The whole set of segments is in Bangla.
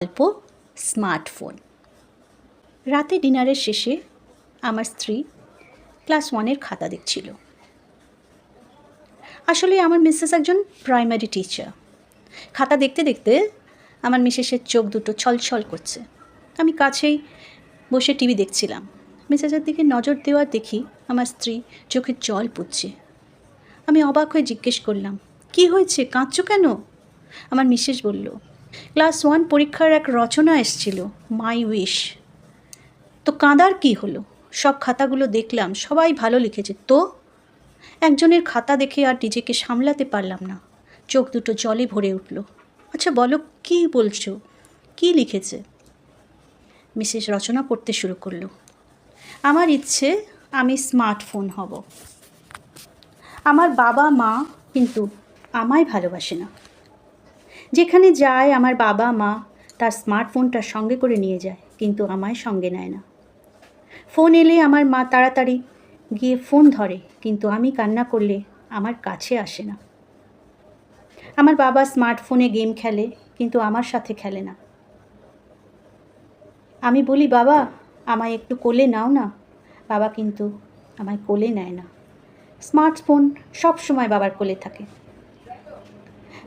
গল্প স্মার্টফোন। রাতে ডিনারের শেষে আমার স্ত্রী ক্লাস 1-এর খাতা দেখছিল। আসলে আমার মিসেস একজন প্রাইমারি টিচার। খাতা দেখতে দেখতে আমার মিসেসের চোখ দুটো ছলছল করছে। আমি কাছেই বসে টিভি দেখছিলাম। মিসেসের দিকে নজর দেওয়া দেখি আমার স্ত্রী চোখের জল পড়ছে। আমি অবাক হয়ে জিজ্ঞেস করলাম, কি হয়েছে, কাঁদছো কেন? আমার মিসেস বলল, ক্লাস 1 পরীক্ষার এক রচনা এসেছিল, মাই উইশ। তো কাঁদার কি হলো? সব খাতাগুলো দেখলাম, সবাই ভালো লিখেছে। তো একজনের খাতা দেখে আর নিজেকে সামলাতে পারলাম না, চোখ দুটো জলে ভরে উঠল। আচ্ছা বলো, কি বলছো, কি লিখেছে? মিসেস রচনা পড়তে শুরু করলো। আমার ইচ্ছে আমি স্মার্টফোন হব। আমার বাবা মা কিন্তু আমায় ভালোবাসে না। যেখানে যায় আমার বাবা মা তার স্মার্টফোনটা সঙ্গে করে নিয়ে যায়, কিন্তু আমায় সঙ্গে নেয় না। ফোন এলে আমার মা তাড়াতাড়ি গিয়ে ফোন ধরে, কিন্তু আমি কান্না করলে আমার কাছে আসে না। আমার বাবা স্মার্টফোনে গেম খেলে, কিন্তু আমার সাথে খেলে না। আমি বলি, বাবা আমায় একটু কোলে নাও না। বাবা কিন্তু আমায় কোলে নেয় না। স্মার্টফোন সব সময় বাবার কোলে থাকে।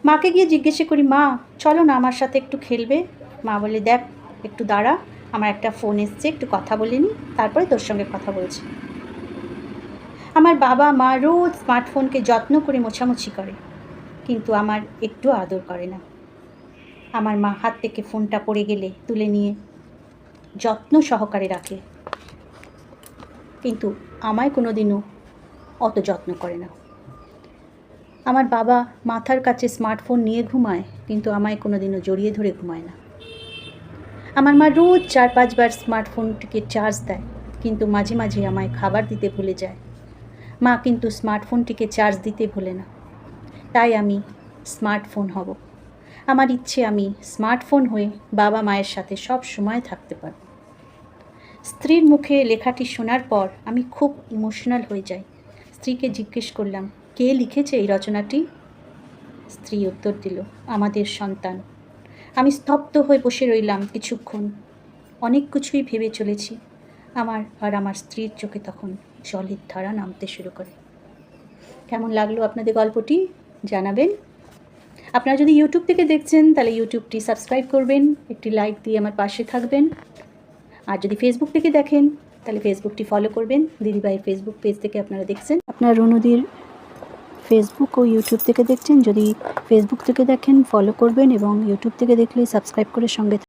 মাকে গিয়ে জিজ্ঞেস করি, মা চলো না আমার সাথে একটু খেলবে। মা বলে, দেখ একটু দাঁড়া, আমার একটা ফোন এসছে, একটু কথা বলে নি, তারপরে তোর সঙ্গে কথা বলছি। আমার বাবা মা রোজ স্মার্টফোনকে যত্ন করে মোছামুছি করে, কিন্তু আমার একটু আদর করে না। আমার মা হাত থেকে ফোনটা পড়ে গেলে তুলে নিয়ে যত্ন সহকারে রাখে, কিন্তু আমায় কোনো দিনও অত যত্ন করে না। আমার বাবা মাথার কাছে স্মার্টফোন নিয়ে ঘুমায়, কিন্তু আমায় কোনো দিনও জড়িয়ে ধরে ঘুমায় না। আমার মা রোজ 4-5 বার স্মার্টফোনটিকে চার্জ দেয়, কিন্তু মাঝে মাঝে আমায় খাবার দিতে ভুলে যায়। মা কিন্তু স্মার্টফোনটিকে চার্জ দিতে ভুলে না। তাই আমি স্মার্টফোন হব। আমার ইচ্ছে আমি স্মার্টফোন হয়ে বাবা মায়ের সাথে সব সময় থাকতে পারব। স্ত্রীর মুখে লেখাটি শোনার পর আমি খুব ইমোশনাল হয়ে যাই। স্ত্রীকে জিজ্ঞেস করলাম, কে লিখেছে এই রচনাটি? স্ত্রী উত্তর দিল, আমাদের সন্তান। আমি স্তব্ধ হয়ে বসে রইলাম কিছুক্ষণ। অনেক কিছুই ভেবে চলেছি। আমার আর আমার স্ত্রীর চোখে তখন জলের ধারা নামতে শুরু করে। কেমন লাগলো আপনাদের গল্পটি জানাবেন। আপনারা যদি ইউটিউব থেকে দেখছেন তাহলে ইউটিউবটি সাবস্ক্রাইব করবেন, একটি লাইক দিয়ে আমার পাশে থাকবেন। আর যদি ফেসবুক থেকে দেখেন তাহলে ফেসবুকটি ফলো করবেন। দিদিভাইয়ের ফেসবুক পেজ থেকে আপনারা দেখছেন। আপনারা রুনুদির ফেসবুক ও ইউটিউব থেকে দেখছেন। যদি ফেসবুক থেকে দেখেন ফলো করবেন, এবং ইউটিউব থেকে দেখলে সাবস্ক্রাইব করে সঙ্গে